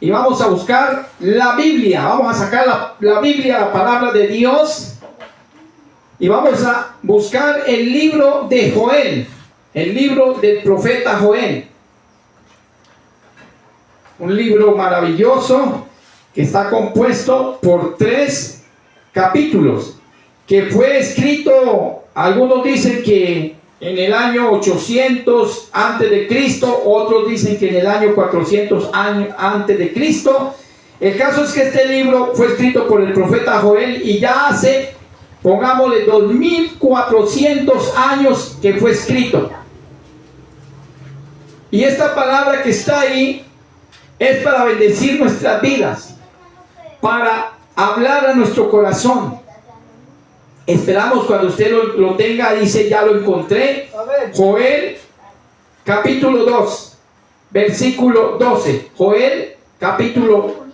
y vamos a buscar la Biblia. Vamos a sacar la Biblia, la palabra de Dios, y vamos a buscar el libro de Joel, el libro del profeta Joel. Un libro maravilloso que está compuesto por 3 capítulos, que fue escrito, algunos dicen que en el año 800 antes de Cristo, otros dicen que en el año 400 antes de Cristo. El caso es que este libro fue escrito por el profeta Joel y ya hace, pongámosle, 2400 años que fue escrito. Y esta palabra que está ahí es para bendecir nuestras vidas, para hablar a nuestro corazón. Esperamos cuando usted lo tenga, dice, ya lo encontré. Joel capítulo 2, versículo 12. Joel capítulo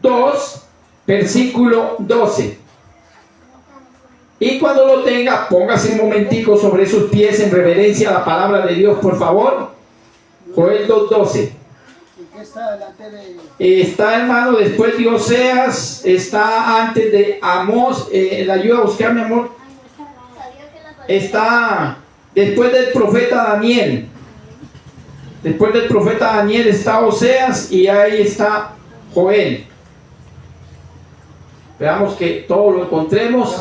2, versículo 12. Y cuando lo tenga, póngase un momentico sobre sus pies en reverencia a la palabra de Dios, por favor. Joel 2:12. Está, hermano, después de Oseas, está antes de Amós. ¿La ayuda a buscar, mi amor? Está después del profeta Daniel. Después del profeta Daniel está Oseas y ahí está Joel. Veamos que todo lo encontremos.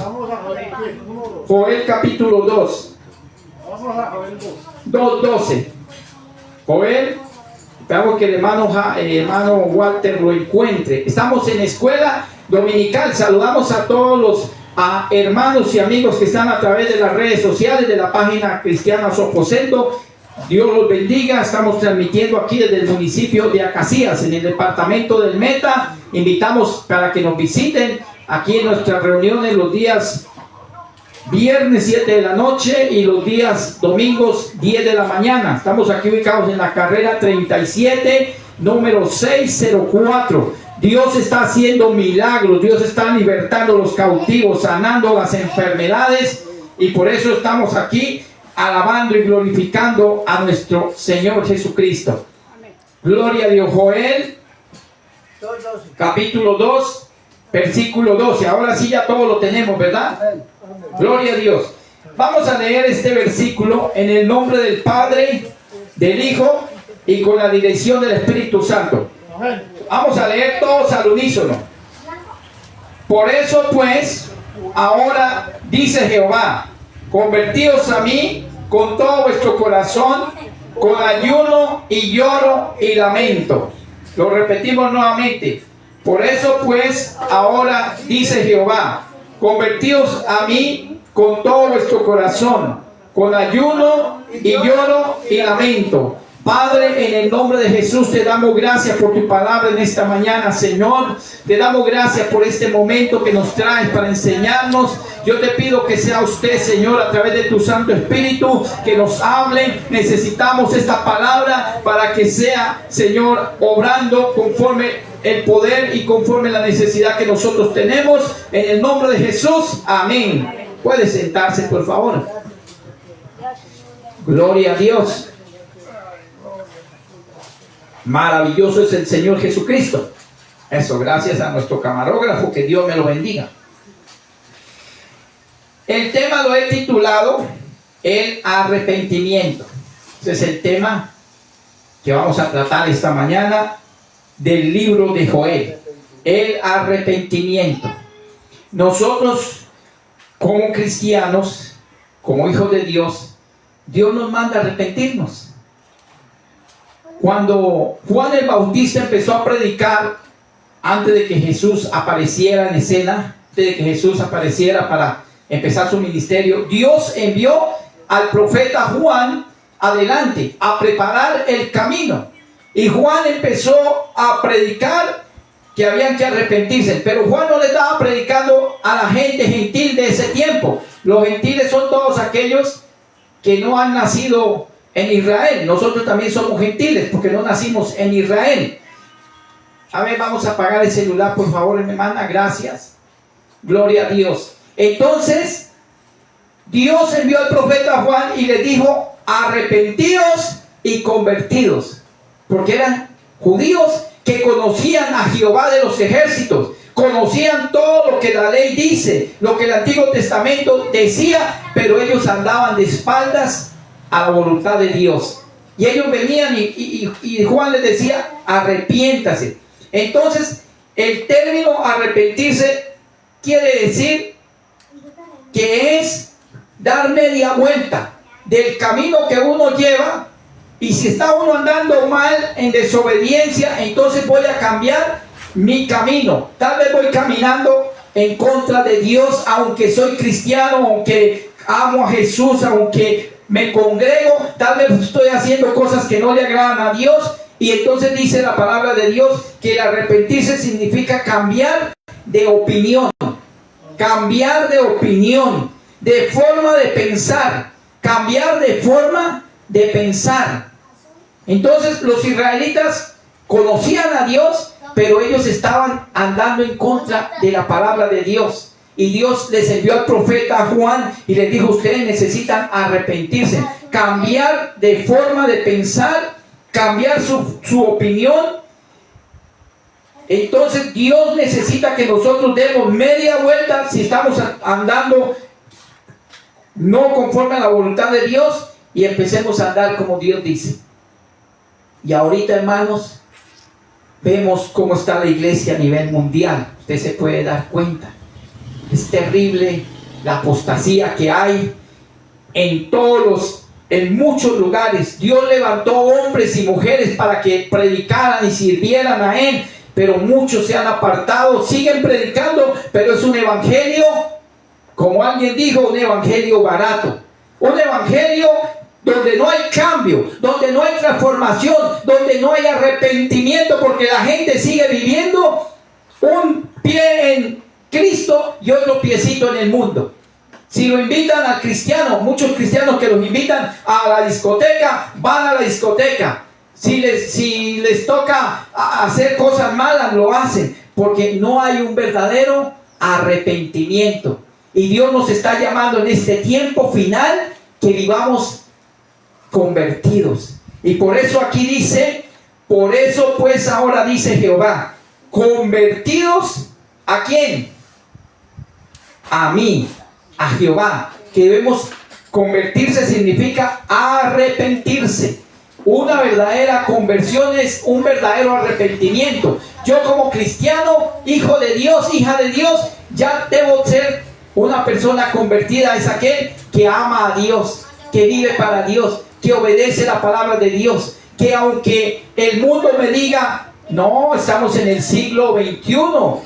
Joel capítulo 2. 2:12. Joel. Esperamos que el hermano Walter lo encuentre. Estamos en escuela dominical. Saludamos a todos los hermanos y amigos que están a través de las redes sociales de la página Cristiana Su Aposento. Dios los bendiga. Estamos transmitiendo aquí desde el municipio de Acacías, en el departamento del Meta. Invitamos para que nos visiten aquí en nuestras reuniones los días viernes 7 de la noche y los días domingos 10 de la mañana. Estamos aquí ubicados en la carrera 37, número 604. Dios está haciendo milagros, Dios está libertando a los cautivos, sanando las enfermedades, y por eso estamos aquí alabando y glorificando a nuestro Señor Jesucristo. Amén. Gloria a Dios. Joel capítulo 2, versículo 12. Ahora sí ya todo lo tenemos, ¿verdad? Amén. Gloria a Dios. Vamos a leer este versículo en el nombre del Padre, del Hijo y con la dirección del Espíritu Santo. Vamos a leer todos al unísono. Por eso pues, ahora dice Jehová, convertíos a mí con todo vuestro corazón, con ayuno y lloro y lamento. Lo repetimos nuevamente. Por eso pues, ahora dice Jehová, convertíos a mí con todo vuestro corazón, con ayuno y lloro y lamento. Padre, en el nombre de Jesús te damos gracias por tu palabra en esta mañana, Señor. Te damos gracias por este momento que nos traes para enseñarnos. Yo te pido que sea usted, Señor, a través de tu Santo Espíritu, que nos hable. Necesitamos esta palabra para que sea, Señor, obrando conforme el poder y conforme la necesidad que nosotros tenemos. En el nombre de Jesús, amén. Puede sentarse, por favor. Gloria a Dios. Maravilloso es el Señor Jesucristo. Eso, gracias a nuestro camarógrafo, que Dios me lo bendiga. El tema lo he titulado el arrepentimiento. Ese es el tema que vamos a tratar esta mañana del libro de Joel. El arrepentimiento. Nosotros, como cristianos, como hijos de Dios, Dios nos manda a arrepentirnos. Cuando Juan el Bautista empezó a predicar, antes de que Jesús apareciera en escena, antes de que Jesús apareciera para empezar su ministerio, Dios envió al profeta Juan adelante a preparar el camino. Y Juan empezó a predicar que habían que arrepentirse. Pero Juan no le estaba predicando a la gente gentil de ese tiempo. Los gentiles son todos aquellos que no han nacido en Israel. Nosotros también somos gentiles porque no nacimos en Israel. A ver, vamos a apagar el celular, por favor, mi hermana. Gracias. Gloria a Dios. Entonces, Dios envió al profeta Juan y le dijo: arrepentíos y convertidos. Porque eran judíos que que conocían a Jehová de los ejércitos, conocían todo lo que la ley dice, lo que el Antiguo Testamento decía, pero ellos andaban de espaldas a la voluntad de Dios. Y ellos venían y Juan les decía, arrepiéntase. Entonces, el término arrepentirse quiere decir que es dar media vuelta del camino que uno lleva. Y si está uno andando mal, en desobediencia, entonces voy a cambiar mi camino. Tal vez voy caminando en contra de Dios, aunque soy cristiano, aunque amo a Jesús, aunque me congrego, tal vez estoy haciendo cosas que no le agradan a Dios. Y entonces dice la palabra de Dios que el arrepentirse significa cambiar de opinión, de forma de pensar, cambiar de forma de pensar. Entonces los israelitas conocían a Dios, pero ellos estaban andando en contra de la palabra de Dios. Y Dios les envió al profeta Juan y les dijo, ustedes necesitan arrepentirse, cambiar de forma de pensar, cambiar su opinión. Entonces Dios necesita que nosotros demos media vuelta si estamos andando no conforme a la voluntad de Dios y empecemos a andar como Dios dice. Y ahorita, hermanos, vemos cómo está la iglesia a nivel mundial. Usted se puede dar cuenta. Es terrible la apostasía que hay en muchos lugares. Dios levantó hombres y mujeres para que predicaran y sirvieran a Él, pero muchos se han apartado, siguen predicando, pero es un evangelio, como alguien dijo, un evangelio barato, un evangelio donde no hay cambio, donde no hay transformación, donde no hay arrepentimiento, porque la gente sigue viviendo un pie en Cristo y otro piecito en el mundo. Si lo invitan al cristiano, muchos cristianos que los invitan a la discoteca, van a la discoteca. Si les toca hacer cosas malas, lo hacen, porque no hay un verdadero arrepentimiento. Y Dios nos está llamando en este tiempo final que vivamos convertidos. Y por eso aquí dice, por eso pues ahora dice Jehová, convertidos ¿a quién? A mí, a Jehová. Que debemos convertirse significa arrepentirse. Una verdadera conversión es un verdadero arrepentimiento. Yo como cristiano, hijo de Dios, hija de Dios, ya debo ser una persona convertida. Es aquel que ama a Dios, que vive para Dios, que obedece la palabra de Dios, que aunque el mundo me diga, no, estamos en el siglo XXI,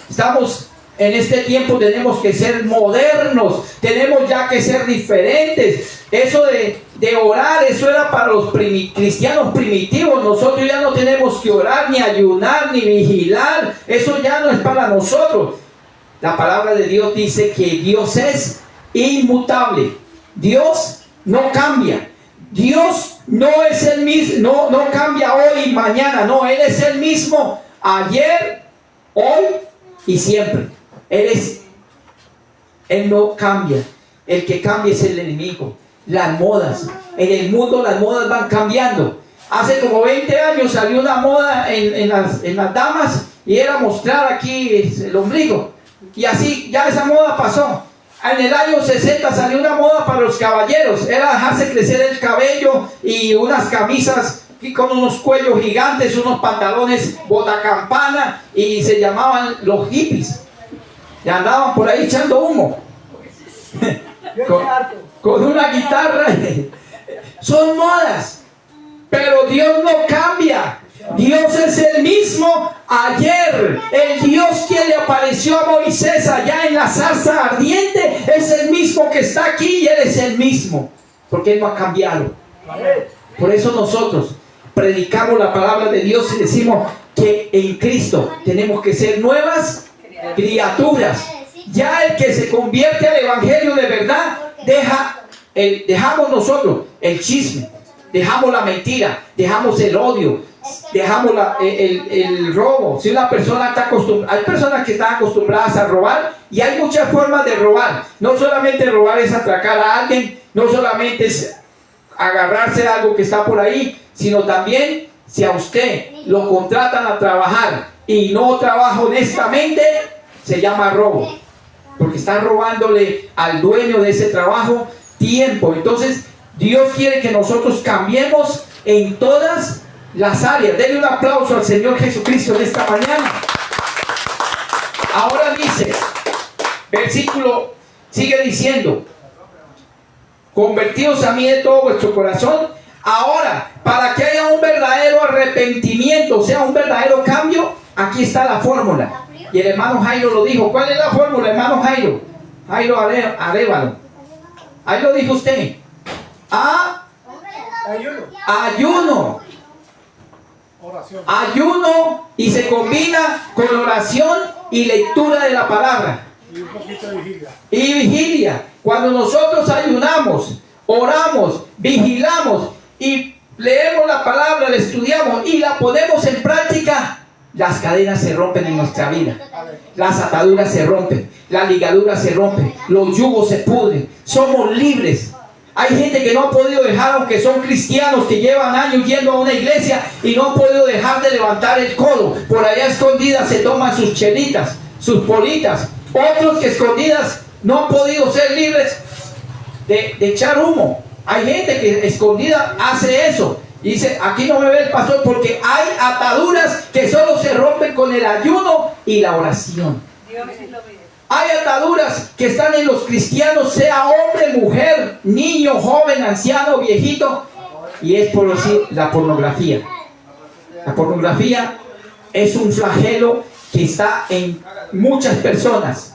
estamos en este tiempo, tenemos que ser modernos, tenemos ya que ser diferentes. Eso de orar, eso era para los cristianos primitivos. Nosotros ya no tenemos que orar, ni ayunar, ni vigilar. Eso ya no es para nosotros. La palabra de Dios dice que Dios es inmutable. Dios no cambia. Dios no es el mismo, no cambia hoy y mañana. No, Él es el mismo ayer, hoy y siempre. Él no cambia. El que cambia es el enemigo. Las modas. En el mundo las modas van cambiando. Hace como 20 años salió una moda en las damas y era mostrar aquí el ombligo. Y así ya esa moda pasó. En el año 60 salió una moda para los caballeros. Era dejarse crecer el cabello y unas camisas con unos cuellos gigantes, unos pantalones botacampana, y se llamaban los hippies. Y andaban por ahí echando humo. con una guitarra. Son modas. Pero Dios no cambia. Dios es el mismo ayer. El Dios que le apareció a Moisés allá en la zarza ardiente es el mismo que está aquí, y Él es el mismo. Porque Él no ha cambiado. Por eso nosotros predicamos la palabra de Dios y decimos que en Cristo tenemos que ser nuevas criaturas. Ya el que se convierte al evangelio de verdad, dejamos nosotros el chisme, dejamos la mentira, dejamos el odio, dejamos el robo. Si una persona está acostumbrada, hay personas que están acostumbradas a robar, y hay muchas formas de robar. No solamente robar es atracar a alguien, no solamente es agarrarse a algo que está por ahí, sino también Si a usted lo contratan a trabajar y no trabaja honestamente, se llama robo. Porque está robándole al dueño de ese trabajo tiempo. Entonces, Dios quiere que nosotros cambiemos en todas las áreas. Denle un aplauso al Señor Jesucristo en esta mañana. Ahora dice, versículo sigue diciendo: convertíos a mí de todo vuestro corazón. Ahora, para que haya un verdadero arrepentimiento, o sea, un verdadero cambio, aquí está la fórmula. Y el hermano Jairo lo dijo. ¿Cuál es la fórmula, hermano Jairo? Jairo Arévalo. Ahí lo dijo usted. Ayuno. Ayuno, y se combina con oración y lectura de la palabra. Y un poquito de vigilia. Y vigilia. Cuando nosotros ayunamos, oramos, vigilamos y leemos la palabra, la estudiamos y la ponemos en práctica, las cadenas se rompen en nuestra vida. Las ataduras se rompen, las ligaduras se rompen, los yugos se pudren. Somos libres. Hay gente que no ha podido dejar, aunque son cristianos que llevan años yendo a una iglesia, y no han podido dejar de levantar el codo. Por allá escondidas se toman sus chelitas, sus politas. Otros que escondidas no han podido ser libres de echar humo. Hay gente que escondida hace eso. Y dice, aquí no me ve el pastor, porque hay ataduras que solo se rompen con el ayuno y la oración. Hay ataduras que están en los cristianos, sea hombre, mujer, niño, joven, anciano, viejito, y es por decir la pornografía. La pornografía es un flagelo que está en muchas personas,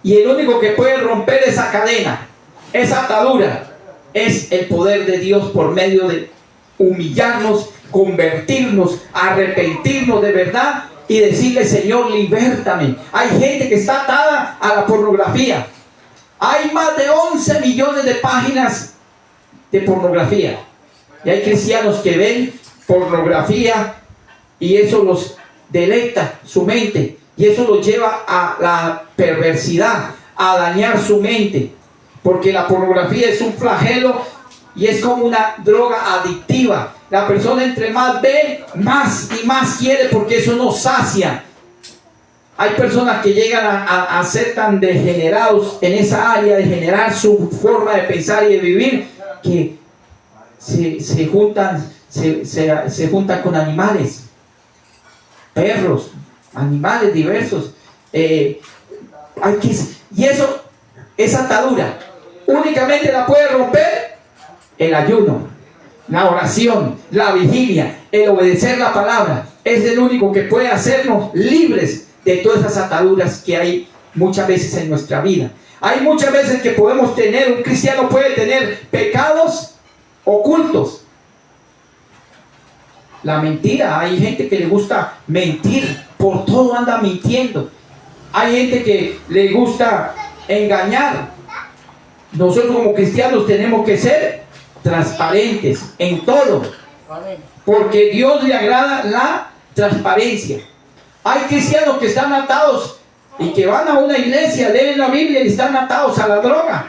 y el único que puede romper esa cadena, esa atadura, es el poder de Dios por medio de humillarnos, convertirnos, arrepentirnos de verdad y decirle: Señor, libértame. Hay gente que está atada a la pornografía. Hay más de 11 millones de páginas de pornografía. Y hay cristianos que ven pornografía y eso los deleita su mente. Y eso los lleva a la perversidad, a dañar su mente. Porque la pornografía es un flagelo y es como una droga adictiva. La persona entre más ve, más y más quiere, porque eso no sacia. Hay personas que llegan a ser tan degenerados en esa área, de generar su forma de pensar y de vivir, que se juntan con animales, perros, animales diversos. Y eso, esa atadura, únicamente la puede romper el ayuno, la oración, la vigilia, el obedecer la palabra. Es el único que puede hacernos libres de todas esas ataduras que hay muchas veces en nuestra vida. Hay muchas veces que podemos tener, un cristiano puede tener pecados ocultos. La mentira, hay gente que le gusta mentir, por todo anda mintiendo. Hay gente que le gusta engañar. Nosotros como cristianos tenemos que ser transparentes en todo, porque Dios le agrada la transparencia. Hay cristianos que están atados y que van a una iglesia, leen la Biblia y están atados a la droga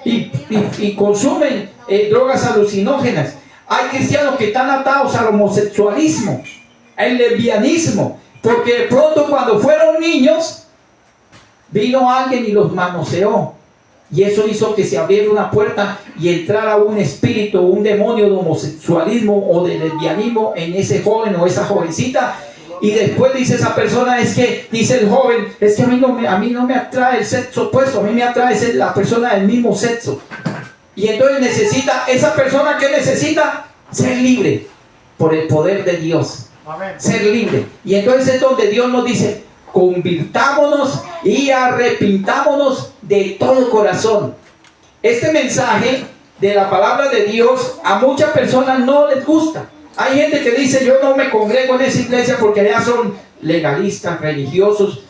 y consumen drogas alucinógenas. Hay cristianos que están atados al homosexualismo, al lesbianismo, porque de pronto cuando fueron niños vino alguien y los manoseó. Y eso hizo que se abriera una puerta y entrara un espíritu, un demonio de homosexualismo o de lesbianismo en ese joven o esa jovencita. Y después dice esa persona, es que, dice el joven, es que a mí no me atrae el sexo opuesto, a mí me atrae ser la persona del mismo sexo. Y entonces necesita, esa persona que necesita, ser libre por el poder de Dios. Amén. Ser libre. Y entonces es donde Dios nos dice: convirtámonos y arrepintámonos de todo corazón. Este mensaje de la palabra de Dios a muchas personas no les gusta. Hay gente que dice: yo no me congrego en esa iglesia porque allá son legalistas, religiosos.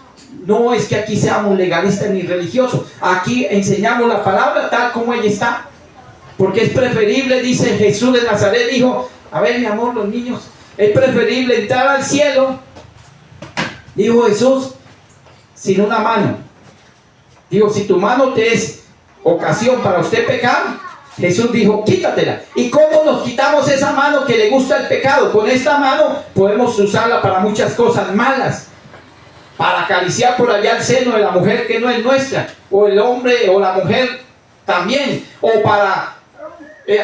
No es que aquí seamos legalistas ni religiosos. Aquí enseñamos la palabra tal como ella está. Porque es preferible, dice Jesús de Nazaret, dijo: a ver, mi amor, los niños, es preferible entrar al cielo, dijo Jesús, sin una mano. Digo, si tu mano te es ocasión para usted pecar, Jesús dijo, quítatela. ¿Y cómo nos quitamos esa mano que le gusta el pecado? Con esta mano podemos usarla para muchas cosas malas. Para acariciar por allá el seno de la mujer que no es nuestra. O el hombre o la mujer también. O para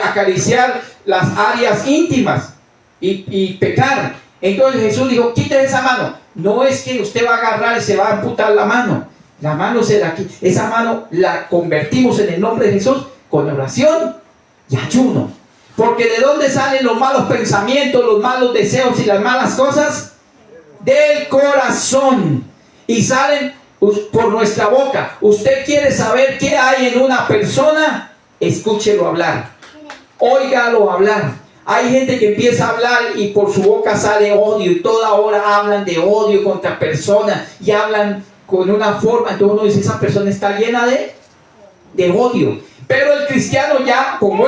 acariciar las áreas íntimas y pecar. Entonces Jesús dijo, quítese esa mano. No es que usted va a agarrar y se va a amputar la mano. La mano esa mano la convertimos en el nombre de Jesús con oración y ayuno. Porque ¿de dónde salen los malos pensamientos, los malos deseos y las malas cosas? Del corazón. Y salen por nuestra boca. ¿Usted quiere saber qué hay en una persona? Escúchelo hablar. Óigalo hablar. Hay gente que empieza a hablar y por su boca sale odio. Y toda hora hablan de odio contra personas. Y hablan con una forma. Entonces uno dice, esa persona está llena de odio. Pero el cristiano ya, como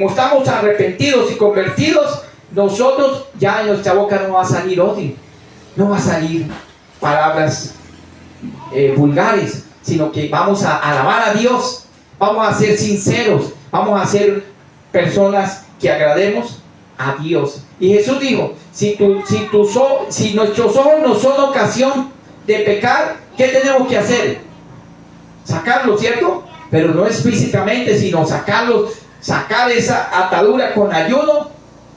estamos arrepentidos y convertidos, nosotros ya en nuestra boca no va a salir odio, no va a salir palabras vulgares, sino que vamos a alabar a Dios, vamos a ser sinceros, vamos a ser personas que agrademos a Dios. Y Jesús dijo, si nuestros ojos no son ocasión de pecar, ¿qué tenemos que hacer? Sacarlos, ¿cierto? Pero no es físicamente, sino sacar esa atadura con ayuno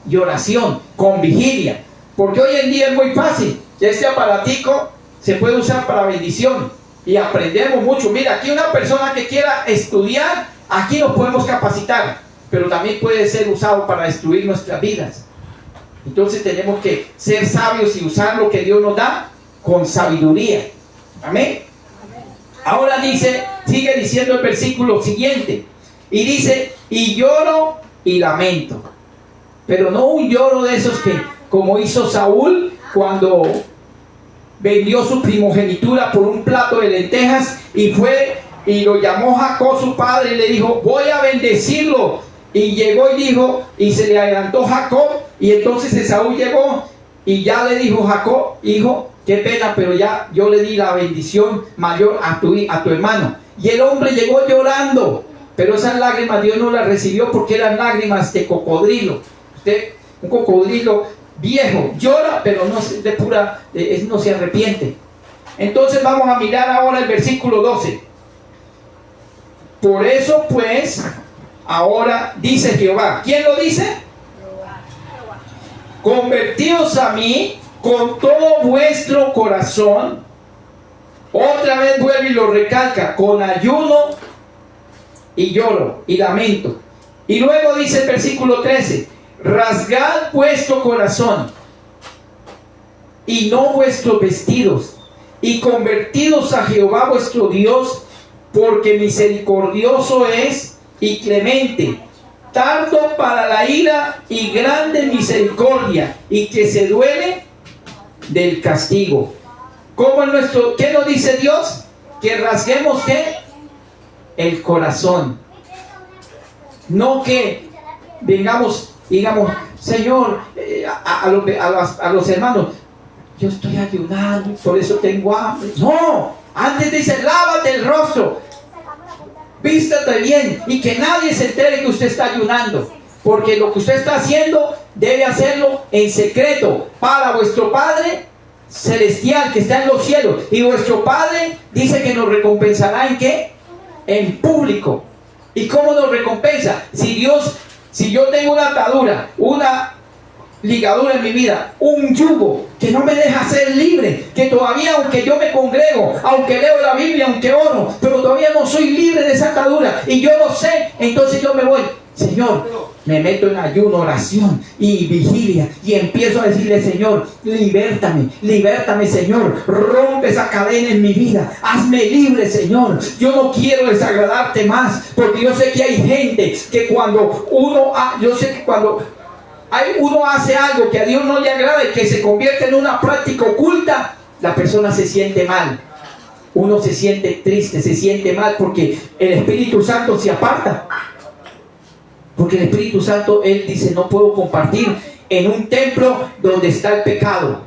y oración, con vigilia. Porque hoy en día es muy fácil. Este aparatico se puede usar para bendición y aprendemos mucho. Mira, aquí una persona que quiera estudiar, aquí nos podemos capacitar, pero también puede ser usado para destruir nuestras vidas. Entonces tenemos que ser sabios y usar lo que Dios nos da con sabiduría. Amén. Ahora sigue diciendo el versículo siguiente. Y dice, y lloro y lamento. Pero no un lloro de esos que, como hizo Saúl cuando vendió su primogenitura por un plato de lentejas y fue y lo llamó Jacob su padre y le dijo, voy a bendecirlo. Y llegó y dijo, y se le adelantó Jacob, y entonces Esaú llegó y ya le dijo Jacob, hijo, qué pena, pero ya yo le di la bendición mayor a tu hermano. Y el hombre llegó llorando, pero esas lágrimas Dios no las recibió porque eran lágrimas de cocodrilo. Un cocodrilo viejo llora, pero no no se arrepiente. Entonces vamos a mirar ahora el versículo 12. Por eso pues, ahora dice Jehová. ¿Quién lo dice? Convertíos a mí con todo vuestro corazón. Otra vez vuelve y lo recalca, con ayuno y lloro y lamento. Y luego dice el versículo 13, rasgad vuestro corazón y no vuestros vestidos, y convertidos a Jehová vuestro Dios, porque misericordioso es y clemente, tardo para la ira y grande misericordia, y que se duele del castigo. ¿Qué nos dice Dios? Que rasguemos ¿qué? El corazón. No que vengamos, digamos, Señor, a los hermanos, yo estoy ayunando, por eso tengo hambre. No, antes dice, lávate el rostro, vístate bien y que nadie se entere que usted está ayunando. Porque lo que usted está haciendo debe hacerlo en secreto para vuestro Padre celestial que está en los cielos. Y vuestro Padre dice que nos recompensará ¿en qué? En público. ¿Y cómo nos recompensa? Si yo tengo una atadura, una ligadura en mi vida, un yugo que no me deja ser libre, que todavía aunque yo me congrego, aunque leo la Biblia, aunque oro, pero todavía no soy libre de esa atadura y yo lo sé, entonces yo me voy, Señor, me meto en ayuno, oración y vigilia y empiezo a decirle, Señor, libértame Señor, rompe esa cadena en mi vida, hazme libre Señor, yo no quiero desagradarte más, porque yo sé que hay gente que cuando uno hace algo que a Dios no le agrada y que se convierte en una práctica oculta, la persona se siente mal, uno se siente triste, se siente mal porque el Espíritu Santo se aparta. Porque el Espíritu Santo, Él dice, no puedo compartir en un templo donde está el pecado.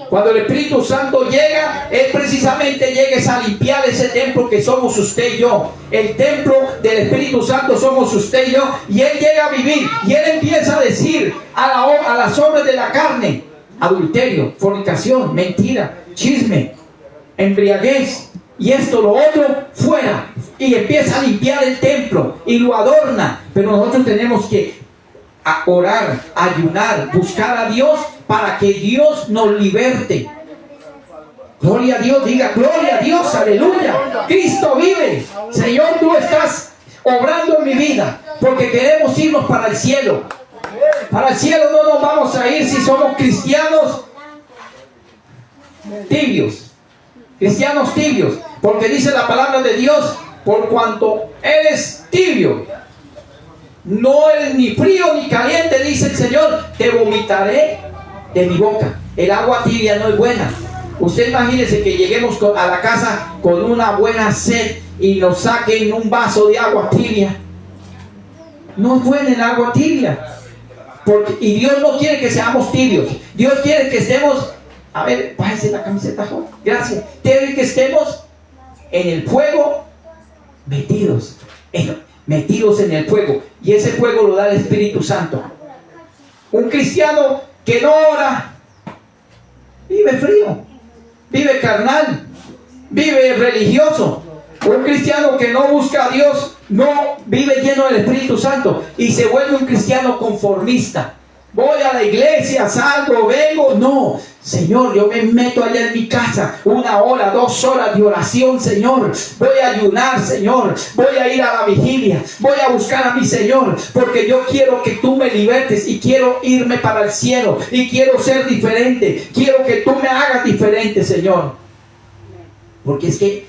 Cuando el Espíritu Santo llega, Él precisamente llega a limpiar ese templo que somos usted y yo. El templo del Espíritu Santo somos usted y yo. Y Él llega a vivir. Y Él empieza a decir a las obras de la carne: adulterio, fornicación, mentira, chisme, embriaguez, y esto, lo otro, fuera. Y empieza a limpiar el templo y lo adorna. Pero nosotros tenemos que orar, ayunar, buscar a Dios para que Dios nos liberte. Gloria a Dios, diga gloria a Dios, aleluya. Cristo vive. Señor, tú estás obrando en mi vida, porque queremos irnos para el cielo. Para el cielo no nos vamos a ir si somos cristianos tibios. Cristianos tibios, porque dice la palabra de Dios: por cuanto eres tibio, no eres ni frío ni caliente, dice el Señor, te vomitaré de mi boca. El agua tibia no es buena. Usted imagínese que lleguemos a la casa con una buena sed y nos saquen un vaso de agua tibia. No es buena el agua tibia. Y Dios no quiere que seamos tibios. Dios quiere que estemos... A ver, bájese la camiseta, joven. Gracias. Quiere que estemos en el fuego, metidos en el fuego. Y ese fuego lo da el Espíritu Santo. Un cristiano que no ora vive frío, vive carnal, vive religioso. Un cristiano que no busca a Dios no vive lleno del Espíritu Santo y se vuelve un cristiano conformista. Voy a la iglesia, salgo, vengo. No, Señor, yo me meto allá en mi casa 1 hora, 2 horas de oración, Señor. Voy a ayunar, Señor. Voy a ir a la vigilia. Voy a buscar a mi Señor, porque yo quiero que tú me libertes y quiero irme para el cielo y quiero ser diferente. Quiero que tú me hagas diferente, Señor. Porque es que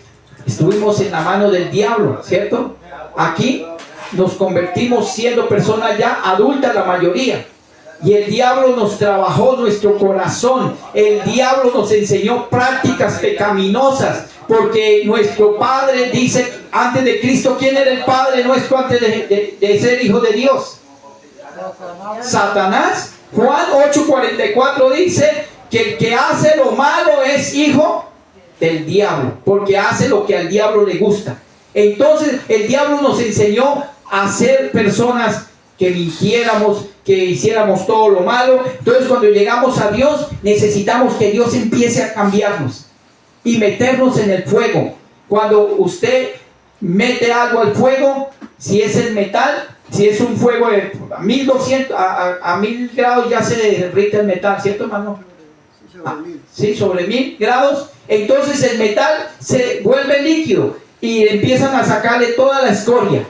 estuvimos en la mano del diablo, ¿cierto? Aquí nos convertimos siendo personas ya adultas, la mayoría. Y el diablo nos trabajó nuestro corazón. El diablo nos enseñó prácticas pecaminosas. Porque nuestro padre dice, antes de Cristo, ¿quién era el padre nuestro antes de ser hijo de Dios? Satanás. Juan 8:44 dice que el que hace lo malo es hijo del diablo, porque hace lo que al diablo le gusta. Entonces el diablo nos enseñó a ser personas que mintiéramos, que hiciéramos todo lo malo. Entonces cuando llegamos a Dios, necesitamos que Dios empiece a cambiarnos y meternos en el fuego. Cuando usted mete algo al fuego, si es el metal, si es un fuego de 1200 a 1000 grados, ya se derrite el metal, ¿cierto, hermano? Sí, sobre 1000 grados. Entonces el metal se vuelve líquido y empiezan a sacarle toda la escoria.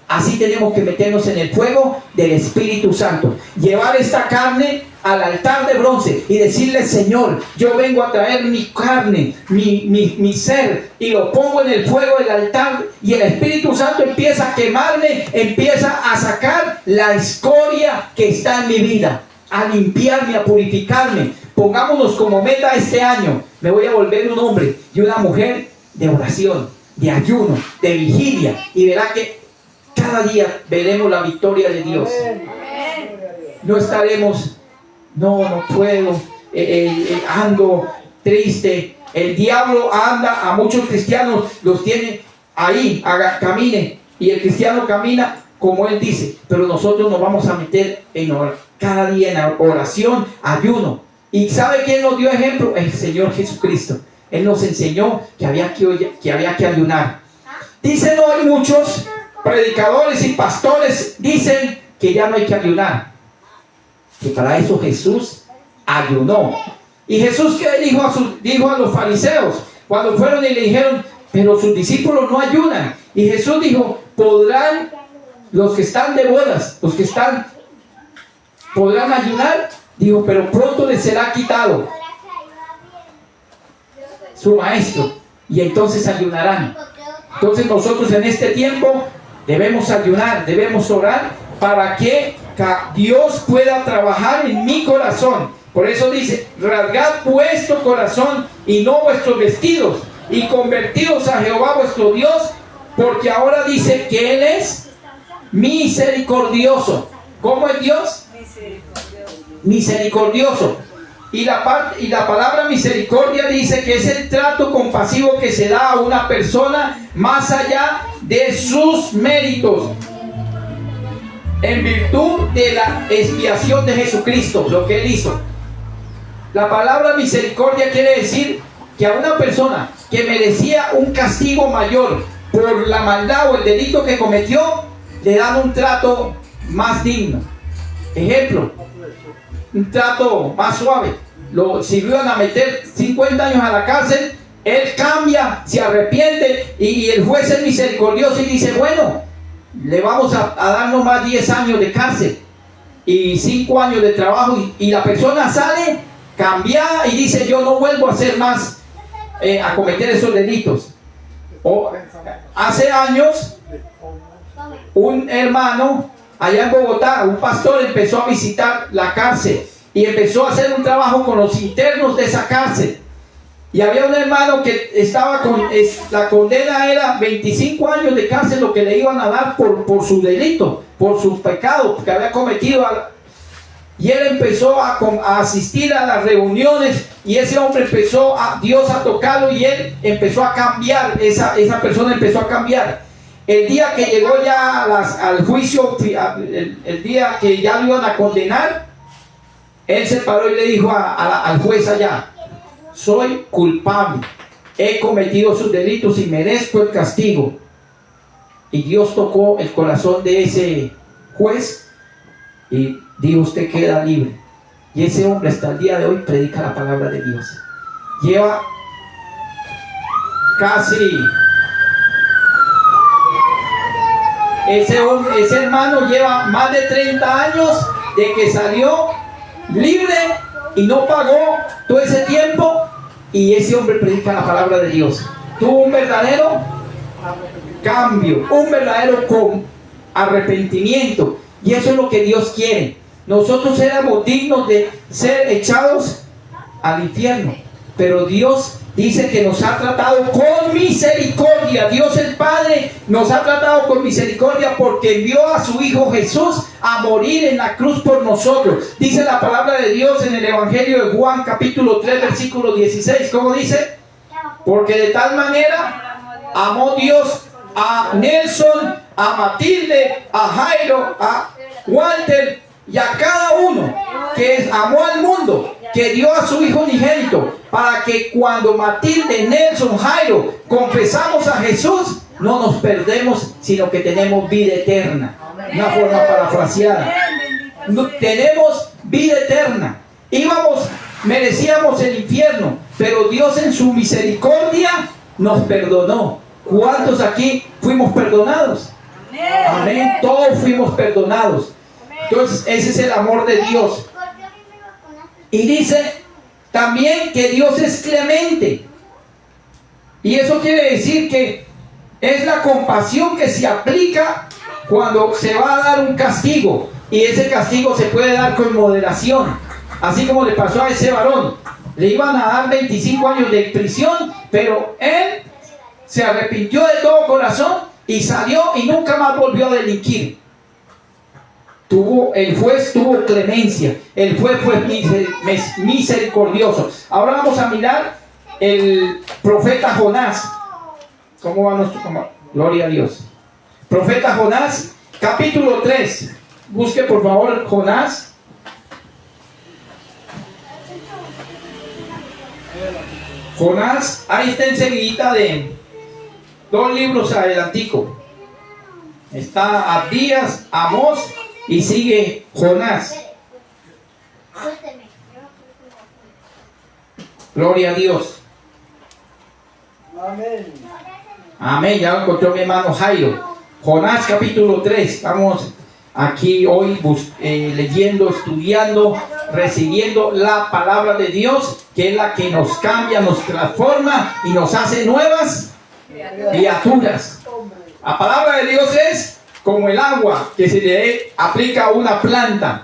Así tenemos que meternos en el fuego del Espíritu Santo. Llevar esta carne al altar de bronce y decirle: Señor, yo vengo a traer mi carne, mi ser, y lo pongo en el fuego del altar. Y el Espíritu Santo empieza a quemarme, empieza a sacar la escoria que está en mi vida, a limpiarme, a purificarme. Pongámonos como meta este año: me voy a volver un hombre y una mujer de oración, de ayuno, de vigilia, y verá que cada día veremos la victoria de Dios. No estaremos, no puedo, ando triste. El diablo anda a muchos cristianos, los tiene ahí, camine, y el cristiano camina como él dice, pero nosotros nos vamos a meter cada día en oración, ayuno. ¿Y sabe quién nos dio ejemplo? El Señor Jesucristo. Él nos enseñó que había que ayunar. Dicen hoy muchos predicadores y pastores, dicen que ya no hay que ayunar, que para eso Jesús ayunó. Y Jesús, ¿qué dijo a los fariseos cuando fueron y le dijeron: pero sus discípulos no ayunan? Y Jesús dijo: podrán los que están de bodas, podrán ayunar. Dijo: pero pronto les será quitado su maestro, y entonces ayunarán. Entonces nosotros en este tiempo debemos ayunar, debemos orar para que Dios pueda trabajar en mi corazón. Por eso dice: rasgad vuestro corazón y no vuestros vestidos, y convertidos a Jehová vuestro Dios, porque ahora dice que Él es misericordioso. ¿Cómo es Dios? Misericordioso. Y la palabra misericordia dice que es el trato compasivo que se da a una persona más allá de sus méritos, en virtud de la expiación de Jesucristo, lo que Él hizo. La palabra misericordia quiere decir que a una persona que merecía un castigo mayor por la maldad o el delito que cometió, le dan un trato más digno. Ejemplo, un trato más suave. Si lo iban a meter 50 años a la cárcel, él cambia, se arrepiente y el juez es misericordioso y dice, bueno, le vamos a dar nomás 10 años de cárcel y 5 años de trabajo, y la persona sale cambiada y dice, yo no vuelvo a hacer más, a cometer esos delitos. Hace años, un hermano allá en Bogotá, un pastor, empezó a visitar la cárcel y empezó a hacer un trabajo con los internos de esa cárcel. Y había un hermano que estaba la condena era 25 años de cárcel, lo que le iban a dar por su delito, por sus pecados que había cometido. Y él empezó a asistir a las reuniones, y ese hombre empezó Dios a tocarlo, y él empezó a cambiar, esa persona empezó a cambiar. El día que llegó ya al juicio, el día que ya lo iban a condenar, él se paró y le dijo al juez allá, soy culpable, he cometido sus delitos y merezco el castigo. Y Dios tocó el corazón de ese juez y dijo, usted queda libre. Y ese hombre hasta el día de hoy predica la palabra de Dios. Lleva ese hermano lleva más de 30 años de que salió libre y no pagó todo ese tiempo, y ese hombre predica la palabra de Dios. Tuvo un verdadero cambio, un verdadero arrepentimiento, y eso es lo que Dios quiere. Nosotros éramos dignos de ser echados al infierno, pero Dios dice que nos ha tratado con misericordia. Dios el Padre nos ha tratado con misericordia porque envió a su Hijo Jesús a morir en la cruz por nosotros. Dice la palabra de Dios en el Evangelio de Juan capítulo 3 versículo 16. ¿Cómo dice? Porque de tal manera amó Dios a Nelson, a Matilde, a Jairo, a Walter y a cada uno, que amó al mundo, que dio a su Hijo unigénito, para que cuando Matilde, Nelson, Jairo confesamos a Jesús, no nos perdemos, sino que tenemos vida eterna. Una forma parafraseada. Tenemos vida eterna. Merecíamos el infierno, pero Dios en su misericordia nos perdonó. ¿Cuántos aquí fuimos perdonados? Amén. Todos fuimos perdonados. Entonces ese es el amor de Dios. Y dice también que Dios es clemente, y eso quiere decir que es la compasión que se aplica cuando se va a dar un castigo, y ese castigo se puede dar con moderación, así como le pasó a ese varón. Le iban a dar 25 años de prisión, pero él se arrepintió de todo corazón y salió y nunca más volvió a delinquir. El juez tuvo clemencia, el juez fue misericordioso. Ahora vamos a mirar el profeta Jonás. ¿Cómo va nuestro? Gloria a Dios. Profeta Jonás, capítulo 3. Busque por favor Jonás. Jonás, ahí está enseguida de 2 libros adelantico. Está Abdías, Amós, y sigue Jonás. Gloria a Dios. Amén. Amén. Ya lo encontró mi hermano Jairo. Jonás capítulo 3. Estamos aquí hoy leyendo, estudiando, recibiendo la palabra de Dios, que es la que nos cambia, nos transforma y nos hace nuevas criaturas. La palabra de Dios es como el agua que se le aplica a una planta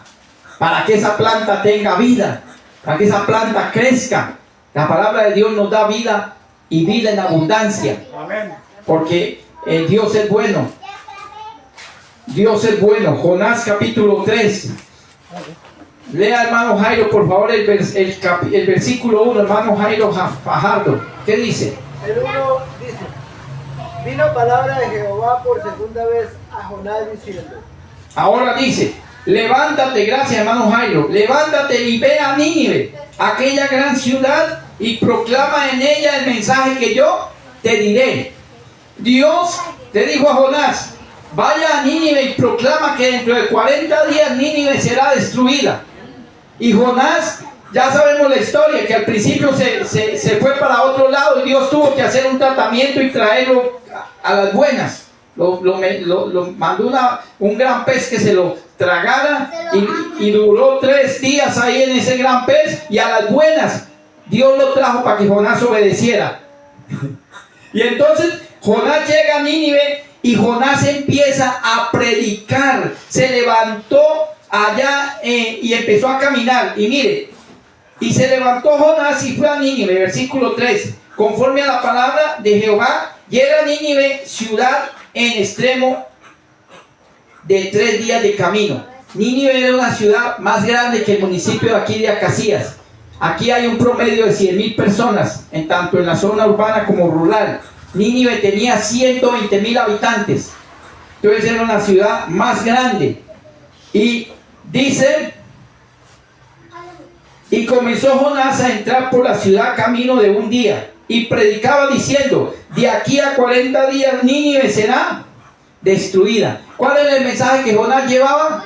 para que esa planta tenga vida, para que esa planta crezca. La palabra de Dios nos da vida, y vida en abundancia. Amén. Porque Dios es bueno. Dios es bueno. Jonás capítulo 3. Lea, hermano Jairo, por favor, el versículo 1, hermano Jairo Fajardo. ¿Qué dice? El 1 dice: vino palabra de Jehová por segunda vez a Jonás diciendo. Ahora dice: levántate, gracias hermano Jairo, levántate y ve a Nínive, aquella gran ciudad, y proclama en ella el mensaje que yo te diré. Dios le dijo a Jonás: vaya a Nínive y proclama que dentro de 40 días Nínive será destruida. Y Jonás, ya sabemos la historia, que al principio se fue para otro lado y Dios tuvo que hacer un tratamiento y traerlo a las buenas. Lo mandó un gran pez que se lo tragara y duró 3 días ahí en ese gran pez, y a las buenas Dios lo trajo para que Jonás obedeciera. Y entonces Jonás llega a Nínive y Jonás empieza a predicar. Se levantó allá y empezó a caminar. Y mire, y se levantó Jonás y fue a Nínive, versículo 3, conforme a la palabra de Jehová, y era Nínive ciudad en extremo de 3 días de camino. Nínive era una ciudad más grande que el municipio de aquí de Acacías. Aquí hay un promedio de 100,000 personas, tanto en la zona urbana como rural. Nínive tenía 120,000 habitantes. Entonces era una ciudad más grande. Y dice: y comenzó Jonás a entrar por la ciudad camino de un día, y predicaba diciendo: de aquí a 40 días Nínive será destruida. ¿Cuál era el mensaje que Jonás llevaba?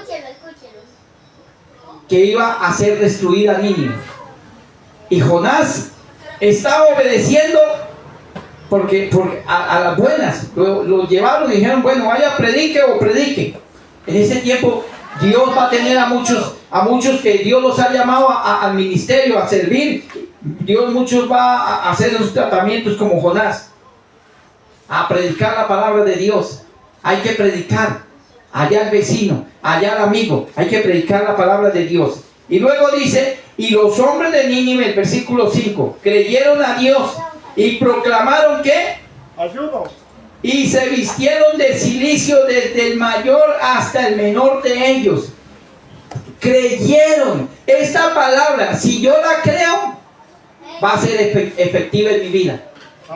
Que iba a ser destruida Nínive. Y Jonás estaba obedeciendo porque a las buenas lo llevaron y dijeron: bueno, vaya, predique o predique. En ese tiempo Dios va a tener a muchos que Dios los ha llamado al ministerio, a servir. Dios muchos va a hacer los tratamientos como Jonás, a predicar la palabra de Dios. Hay que predicar allá al vecino, allá al amigo, hay que predicar la palabra de Dios. Y luego dice: y los hombres de Nínive, el versículo 5, creyeron a Dios y proclamaron que ayuno, y se vistieron de cilicio desde el mayor hasta el menor de ellos. Creyeron. Esta palabra, si yo la creo, va a ser efectiva en mi vida.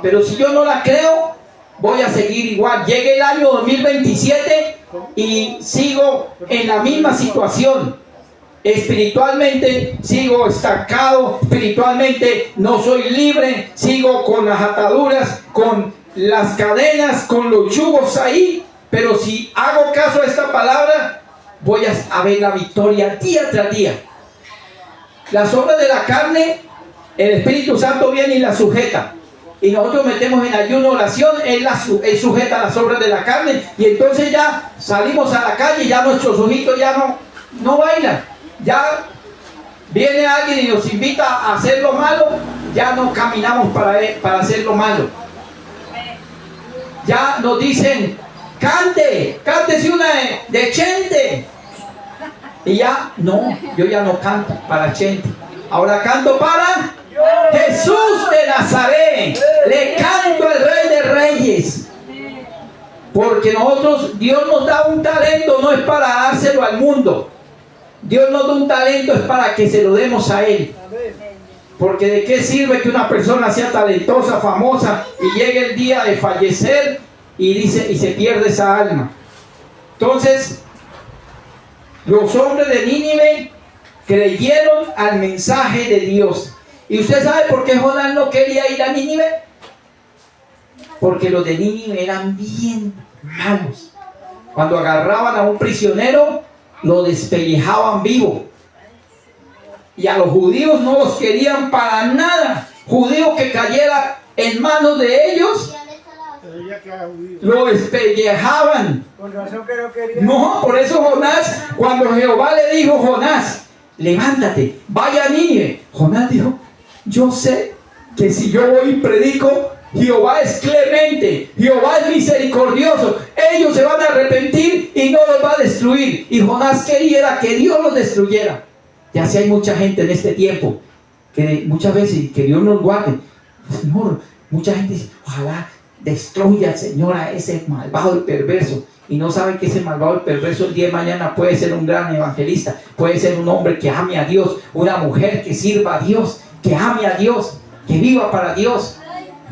Pero si yo no la creo, voy a seguir igual. Llega el año 2027 y sigo en la misma situación. Espiritualmente sigo estancado, espiritualmente no soy libre, sigo con las ataduras, con las cadenas, con los yugos ahí. Pero si hago caso a esta palabra, voy a ver la victoria día tras día. Las obras de la carne, el Espíritu Santo viene y las sujeta, y nosotros metemos en ayuno, oración, él sujeta las obras de la carne, y entonces ya salimos a la calle, ya nuestros ojitos ya no bailan. Ya viene alguien y nos invita a hacer lo malo, ya no caminamos para hacer lo malo. Ya nos dicen: cántese una de Chente. Y ya, no, yo ya no canto para Chente. Ahora canto para Jesús de Nazaret. Le canto al Rey de Reyes. Porque Dios nos da un talento, no es para dárselo al mundo. Dios nos da un talento, es para que se lo demos a Él. Porque de qué sirve que una persona sea talentosa, famosa, y llegue el día de fallecer y se pierde esa alma. Entonces, los hombres de Nínive creyeron al mensaje de Dios. ¿Y usted sabe por qué Jonás no quería ir a Nínive? Porque los de Nínive eran bien malos. Cuando agarraban a un prisionero, lo despellejaban vivo. Y a los judíos no los querían para nada. Judío que cayera en manos de ellos, lo despellejaban. Con razón que no quería. No, por eso Jonás, cuando Jehová le dijo: Jonás, levántate, vaya a Nínive, Jonás dijo: yo sé que si yo voy y predico, Jehová es clemente, Jehová es misericordioso, ellos se van a arrepentir y no los va a destruir. Y Jonás quería que Dios los destruyera. Ya sé, hay mucha gente en este tiempo que muchas veces, que Dios nos guarde, Señor, mucha gente dice: ojalá destruya al Señor a ese malvado y perverso. y no sabe que ese malvado y perverso el día de mañana puede ser un gran evangelista, puede ser un hombre que ame a Dios, una mujer que sirva a Dios, que ame a Dios, que viva para Dios.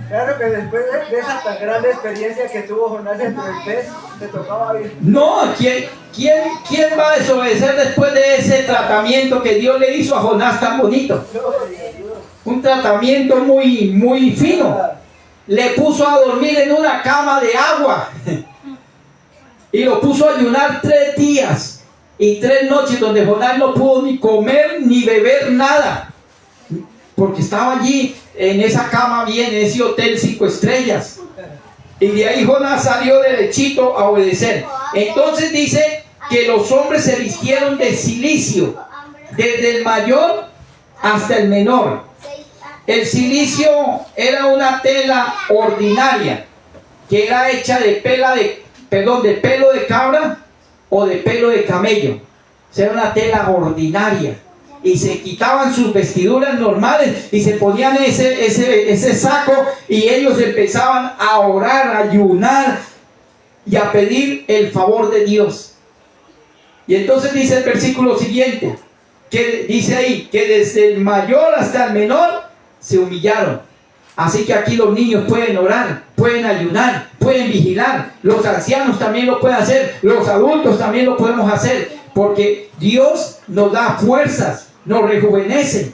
Claro que después de esa tan grande experiencia que tuvo Jonás entre el pez, te tocaba ir. No, ¿quién va a desobedecer después de ese tratamiento que Dios le hizo a Jonás tan bonito? Un tratamiento muy, muy fino. Le puso a dormir en una cama de agua y lo puso a ayunar 3 días y 3 noches, donde Jonás no pudo ni comer ni beber nada, porque estaba allí en esa cama bien, en ese hotel 5 estrellas. Y de ahí Jonás salió derechito a obedecer. Entonces dice que los hombres se vistieron de cilicio, desde el mayor hasta el menor. El cilicio era una tela ordinaria que era hecha de pelo de cabra o de pelo de camello. O sea, era una tela ordinaria. Y se quitaban sus vestiduras normales y se ponían ese saco, y ellos empezaban a orar, a ayunar y a pedir el favor de Dios. Y entonces dice el versículo siguiente, que dice ahí que desde el mayor hasta el menor se humillaron. Así que aquí los niños pueden orar, pueden ayunar, pueden vigilar. Los ancianos también lo pueden hacer, los adultos también lo podemos hacer, porque Dios nos da fuerzas, nos rejuvenece.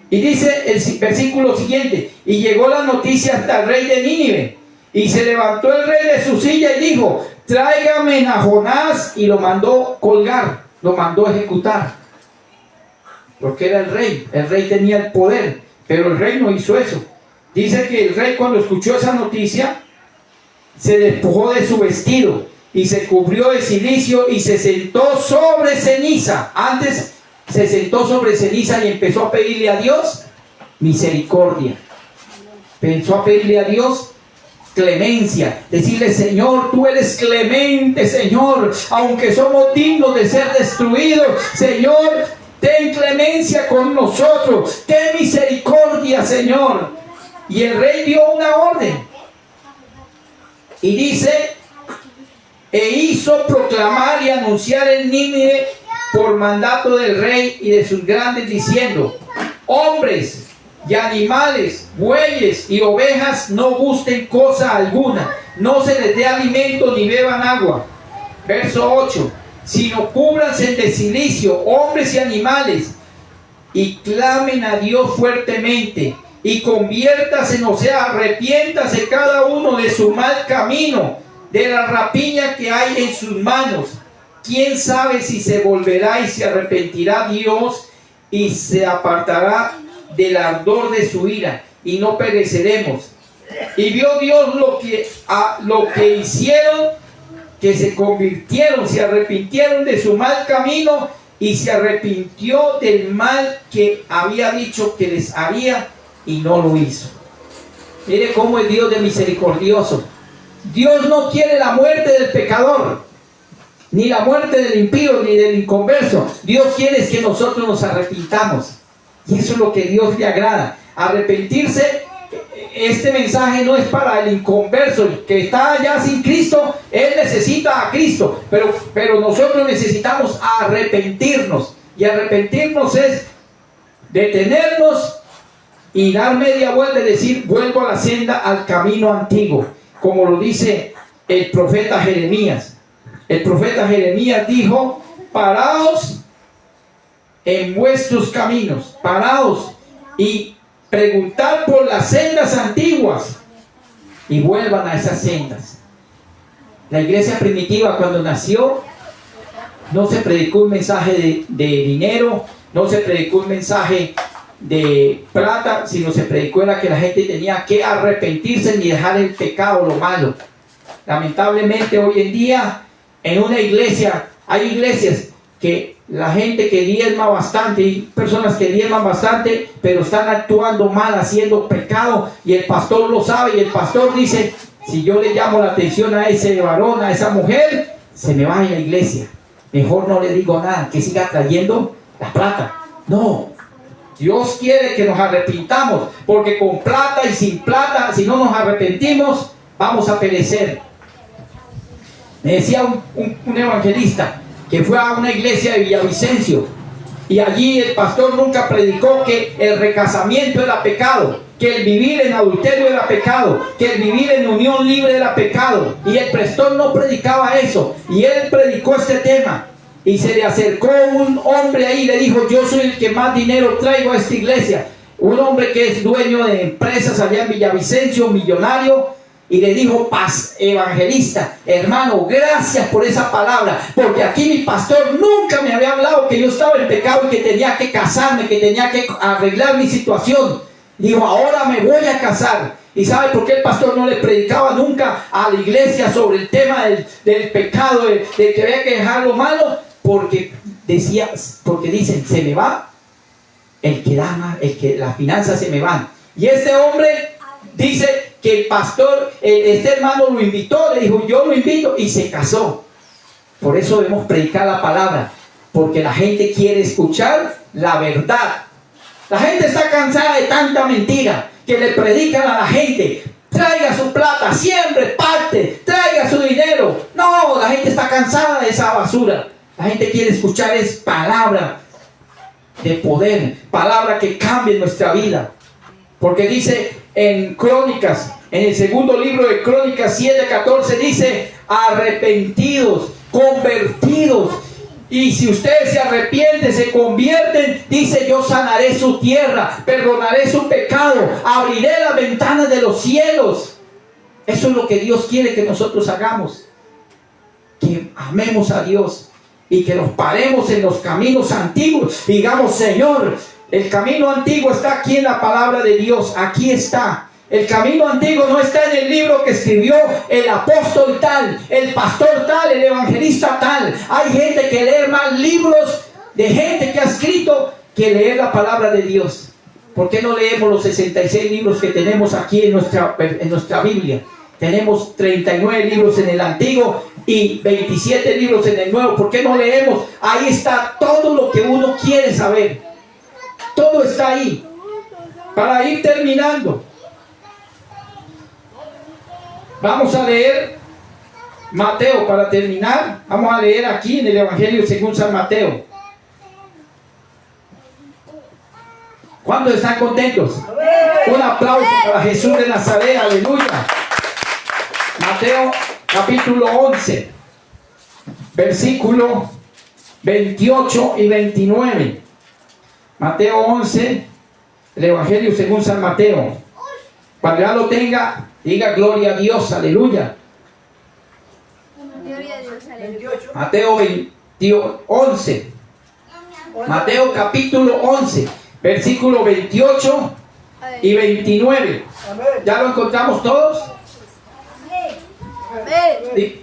Y dice el versículo siguiente: y llegó la noticia hasta el rey de Nínive, y se levantó el rey de su silla y dijo: tráigame a Jonás. Y lo mandó colgar, lo mandó ejecutar, porque era el rey tenía el poder. Pero el rey no hizo eso. Dice que el rey, cuando escuchó esa noticia, se despojó de su vestido y se cubrió de cilicio y se sentó sobre ceniza. Antes se sentó sobre ceniza y empezó a pedirle a Dios misericordia. Empezó a pedirle a Dios clemencia, decirle: Señor, tú eres clemente, Señor, aunque somos dignos de ser destruidos, Señor, ten clemencia con nosotros, ten misericordia, Señor. Y el rey dio una orden y dice: e hizo proclamar y anunciar en Nínive por mandato del rey y de sus grandes, diciendo: hombres y animales, bueyes y ovejas, no gusten cosa alguna, no se les dé alimento ni beban agua. Verso 8: sino cúbranse de cilicio, hombres y animales, y clamen a Dios fuertemente, y conviértase, o sea, arrepiéntase cada uno de su mal camino, de la rapiña que hay en sus manos. ¿Quién sabe si se volverá y se arrepentirá Dios y se apartará del ardor de su ira, y no pereceremos? Y vio Dios lo que hicieron, que se convirtieron, se arrepintieron de su mal camino, y se arrepintió del mal que había dicho que les haría, y no lo hizo. Mire cómo es Dios de misericordioso. Dios no quiere la muerte del pecador, ni la muerte del impío, ni del inconverso. Dios quiere que nosotros nos arrepintamos, y eso es lo que Dios le agrada. Arrepentirse. Este mensaje no es para el inconverso, el que está allá sin Cristo. Él necesita a Cristo, pero nosotros necesitamos arrepentirnos. Y arrepentirnos es detenernos y dar media vuelta y decir: vuelvo a la senda, al camino antiguo, como lo dice el profeta Jeremías. El profeta Jeremías dijo: paraos en vuestros caminos, paraos y preguntar por las sendas antiguas, y vuelvan a esas sendas. La iglesia primitiva, cuando nació, no se predicó un mensaje de dinero, no se predicó un mensaje de plata, sino se predicó era que la gente tenía que arrepentirse y dejar el pecado, lo malo. Lamentablemente hoy en día en una iglesia, hay iglesias que la gente que diezma bastante, y personas que diezman bastante, pero están actuando mal, haciendo pecado, y el pastor lo sabe, y el pastor dice: si yo le llamo la atención a ese varón, a esa mujer, se me va a la iglesia, mejor no le digo nada, que siga trayendo la plata. No, Dios quiere que nos arrepintamos, porque con plata y sin plata, si no nos arrepentimos, vamos a perecer. Me decía un evangelista que fue a una iglesia de Villavicencio, y allí el pastor nunca predicó que el recasamiento era pecado, que el vivir en adulterio era pecado, que el vivir en unión libre era pecado. Y el pastor no predicaba eso, y él predicó este tema. Y se le acercó un hombre ahí y le dijo: yo soy el que más dinero traigo a esta iglesia. Un hombre que es dueño de empresas allá en Villavicencio, millonario. Y le dijo: evangelista, hermano, gracias por esa palabra, porque aquí mi pastor nunca me había hablado que yo estaba en pecado y que tenía que casarme, que tenía que arreglar mi situación. Dijo: ahora me voy a casar. ¿Y sabe por qué el pastor no le predicaba nunca a la iglesia sobre el tema del pecado, de que había que dejar lo malo? Porque dicen: se me va el que da más, las finanzas se me van. Y este hombre dice que el pastor, este hermano lo invitó, le dijo: yo lo invito, y se casó. Por eso debemos predicar la palabra, porque la gente quiere escuchar la verdad. La gente está cansada de tanta mentira que le predican a la gente: traiga su plata, siempre parte, traiga su dinero. No, la gente está cansada de esa basura. La gente quiere escuchar es palabra de poder, palabra que cambie nuestra vida. Porque dice en Crónicas, en el segundo libro de Crónicas 7:14, dice: arrepentidos, convertidos. Y si ustedes se arrepienten, se convierten, dice: yo sanaré su tierra, perdonaré su pecado, abriré las ventanas de los cielos. Eso es lo que Dios quiere que nosotros hagamos. Que amemos a Dios y que nos paremos en los caminos antiguos. Digamos: Señor, el camino antiguo está aquí en la palabra de Dios. Aquí está. El camino antiguo no está en el libro que escribió el apóstol tal, el pastor tal, el evangelista tal. Hay gente que lee más libros de gente que ha escrito que leer la palabra de Dios. ¿Por qué no leemos los 66 libros que tenemos aquí en nuestra Biblia? Tenemos 39 libros en el Antiguo y 27 libros en el Nuevo. ¿Por qué no leemos? Ahí está todo lo que uno quiere saber. Todo está ahí. Para ir terminando, vamos a leer Mateo para terminar. Vamos a leer aquí en el Evangelio según San Mateo. ¿Cuántos están contentos? Un aplauso para Jesús de Nazaret. Aleluya. Mateo capítulo 11, versículo 28 y 29. Mateo 11, el Evangelio según San Mateo. Cuando ya lo tenga, diga: gloria a Dios, aleluya. Mateo 11. Mateo capítulo 11, versículo 28 y 29. ¿Ya lo encontramos todos?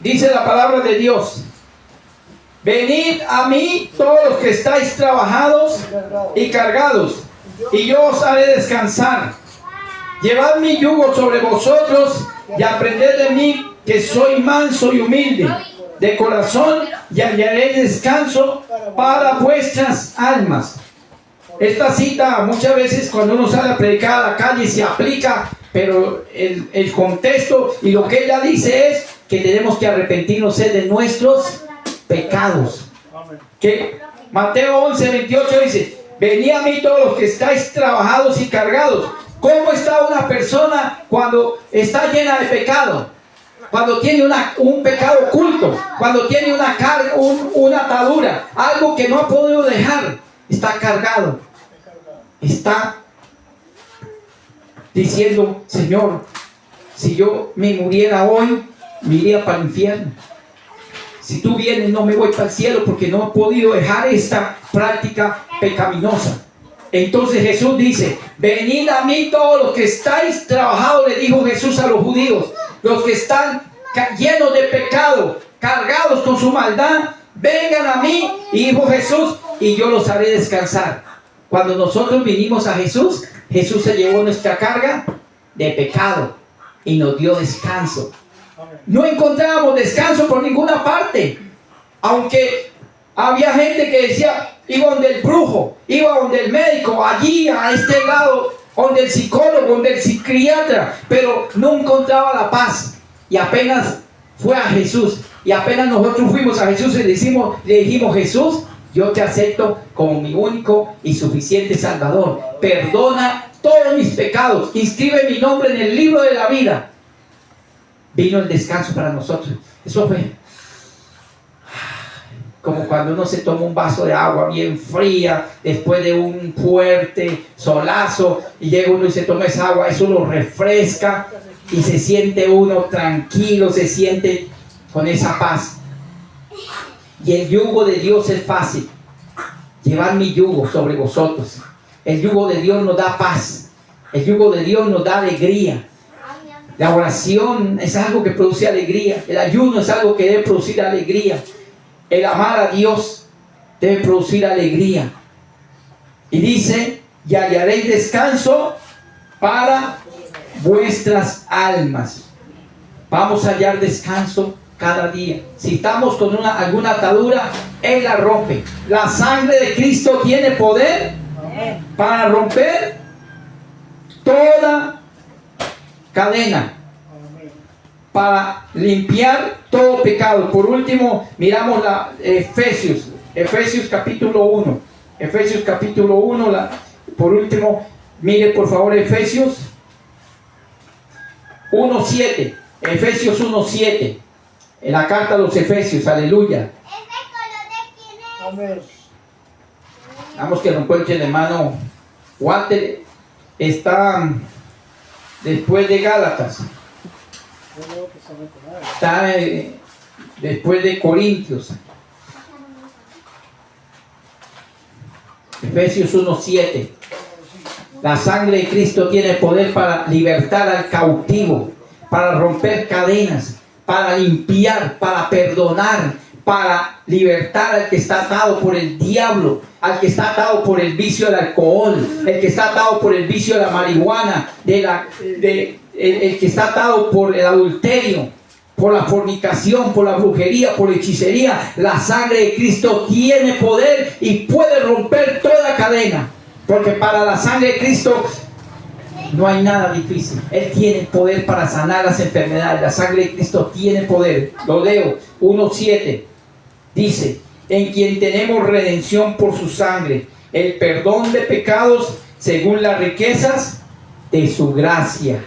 Dice la palabra de Dios: venid a mí todos los que estáis trabajados y cargados, y yo os haré descansar. Llevad mi yugo sobre vosotros y aprended de mí, que soy manso y humilde de corazón, y hallaré descanso para vuestras almas. Esta cita muchas veces cuando uno sale a predicar a la calle se aplica, pero el contexto y lo que ella dice es que tenemos que arrepentirnos de nuestros pecados. Que Mateo 11, 28 dice: venid a mí todos los que estáis trabajados y cargados. ¿Cómo está una persona cuando está llena de pecado? Cuando tiene un pecado oculto, cuando tiene una carga, una atadura, algo que no ha podido dejar, está cargado. Está diciendo: Señor, si yo me muriera hoy, me iría para el infierno. Si tú vienes, no me voy para el cielo, porque no he podido dejar esta práctica pecaminosa. Entonces Jesús dice: venid a mí todos los que estáis trabajados, le dijo Jesús a los judíos, los que están llenos de pecado, cargados con su maldad, vengan a mí, y dijo Jesús, y yo los haré descansar. Cuando nosotros vinimos a Jesús, Jesús se llevó nuestra carga de pecado y nos dio descanso. No encontrábamos descanso por ninguna parte, aunque había gente que decía: iba donde el brujo, iba donde el médico, allí a este lado, donde el psicólogo, donde el psiquiatra, pero no encontraba la paz. Y apenas fue a Jesús Y apenas nosotros fuimos a Jesús y le dijimos, Jesús, yo te acepto como mi único y suficiente Salvador. Perdona todos mis pecados. Inscribe mi nombre en el libro de la vida. Vino el descanso para nosotros. Eso fue como cuando uno se toma un vaso de agua bien fría después de un fuerte solazo y llega uno y se toma esa agua. Eso lo refresca y se siente uno tranquilo, se siente con esa paz. Y el yugo de Dios es fácil. Llevar mi yugo sobre vosotros. El yugo de Dios nos da paz. El yugo de Dios nos da alegría. La oración es algo que produce alegría. El ayuno es algo que debe producir alegría. El amar a Dios debe producir alegría. Y dice, y hallaréis descanso para vuestras almas. Vamos a hallar descanso cada día. Si estamos con alguna atadura, Él la rompe. La sangre de Cristo tiene poder para romper toda cadena, para limpiar todo pecado. Por último, miramos Efesios capítulo 1. Efesios capítulo 1, por último, mire por favor Efesios 1:7. Efesios 1:7. En la carta a los Efesios, aleluya. Amén. Vamos que lo encuentre el hermano Walter. Está después de Gálatas. Está después de Corintios. Efesios 1:7. La sangre de Cristo tiene poder para libertar al cautivo, para romper cadenas, para limpiar, para perdonar, para libertar al que está atado por el diablo, al que está atado por el vicio del alcohol, el que está atado por el vicio de la marihuana, el que está atado por el adulterio, por la fornicación, por la brujería, por la hechicería. La sangre de Cristo tiene poder y puede romper toda cadena, porque para la sangre de Cristo no hay nada difícil. Él tiene poder para sanar las enfermedades. La sangre de Cristo tiene poder. Lo leo, 1:7. Dice, en quien tenemos redención por su sangre, el perdón de pecados según las riquezas de su gracia.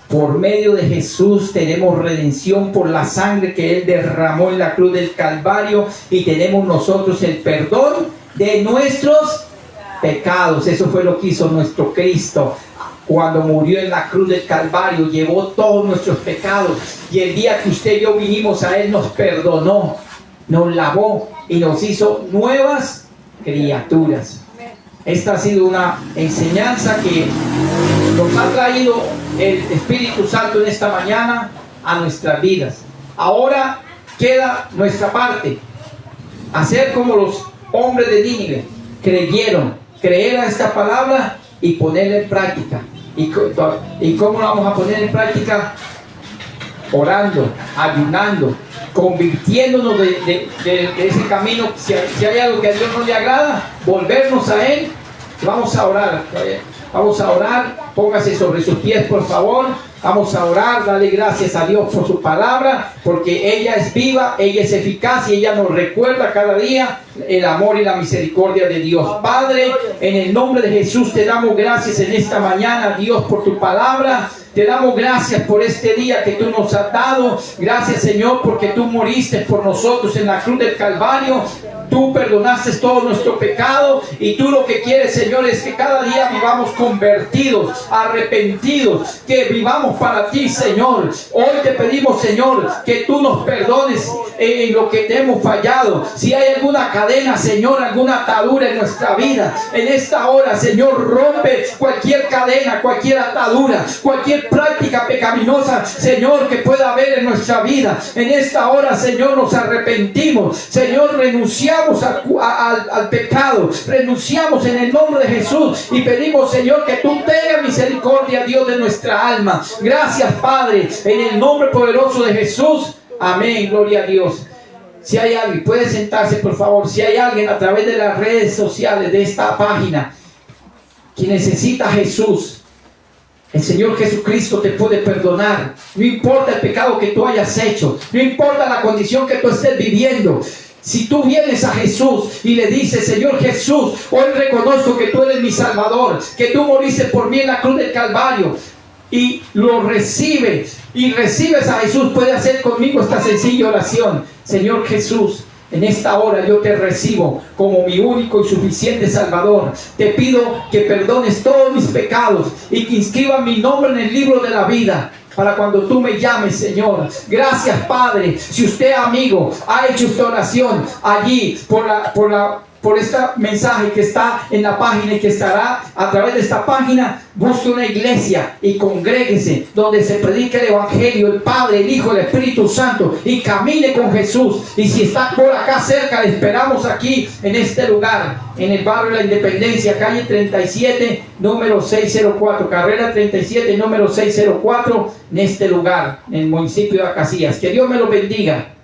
Por medio de Jesús tenemos redención por la sangre que Él derramó en la cruz del Calvario, y tenemos nosotros el perdón de nuestros pecados. Eso fue lo que hizo nuestro Cristo cuando murió en la cruz del Calvario. Llevó todos nuestros pecados, y el día que usted y yo vinimos a Él, nos perdonó, nos lavó y nos hizo nuevas criaturas. Esta ha sido una enseñanza que nos ha traído el Espíritu Santo en esta mañana a nuestras vidas. Ahora queda nuestra parte: hacer como los hombres de Nínive creyeron, creer a esta palabra y ponerla en práctica. ¿Y cómo la vamos a poner en práctica? Orando, ayunando, convirtiéndonos de ese camino. Si hay algo que a Dios no le agrada, volvernos a Él. Vamos a orar. Vamos a orar. Póngase sobre sus pies, por favor. Vamos a orar, dale gracias a Dios por su palabra, porque ella es viva, ella es eficaz, y ella nos recuerda cada día el amor y la misericordia de Dios. Padre, en el nombre de Jesús te damos gracias en esta mañana, Dios, por tu palabra. Te damos gracias por este día que tú nos has dado. Gracias, Señor, porque tú moriste por nosotros en la cruz del Calvario. Tú perdonaste todo nuestro pecado, y tú lo que quieres, Señor, es que cada día vivamos convertidos, arrepentidos, que vivamos para ti, Señor. Hoy te pedimos, Señor, que tú nos perdones en lo que te hemos fallado. Si hay alguna cadena, Señor, alguna atadura en nuestra vida, en esta hora, Señor, rompe cualquier cadena, cualquier atadura, cualquier práctica pecaminosa, Señor, que pueda haber en nuestra vida. En esta hora, Señor, nos arrepentimos, Señor, renunciamos al pecado, renunciamos en el nombre de Jesús, y pedimos, Señor, que tú tengas misericordia, Dios, de nuestra alma. Gracias, Padre, en el nombre poderoso de Jesús. Amén, gloria a Dios. Si hay alguien, puede sentarse, por favor. Si hay alguien a través de las redes sociales de esta página que necesita a Jesús, El Señor Jesucristo te puede perdonar. No importa el pecado que tú hayas hecho. No importa la condición que tú estés viviendo. Si tú vienes a Jesús y le dices: Señor Jesús, hoy reconozco que tú eres mi Salvador, que tú moriste por mí en la cruz del Calvario, y lo recibes y recibes a Jesús, puede hacer conmigo esta sencilla oración: Señor Jesús, en esta hora yo te recibo como mi único y suficiente Salvador. Te pido que perdones todos mis pecados y que inscribas mi nombre en el libro de la vida para cuando tú me llames, Señor. Gracias, Padre. Si usted, amigo, ha hecho esta oración allí por este mensaje que está en la página y que estará a través de esta página, busque una iglesia y congréguese donde se predique el Evangelio, el Padre, el Hijo, el Espíritu Santo, y camine con Jesús. Y si está por acá cerca, le esperamos aquí en este lugar, en el barrio de la Independencia, calle 37, número 604, carrera 37, número 604, en este lugar, en el municipio de Acacias. Que Dios me lo bendiga.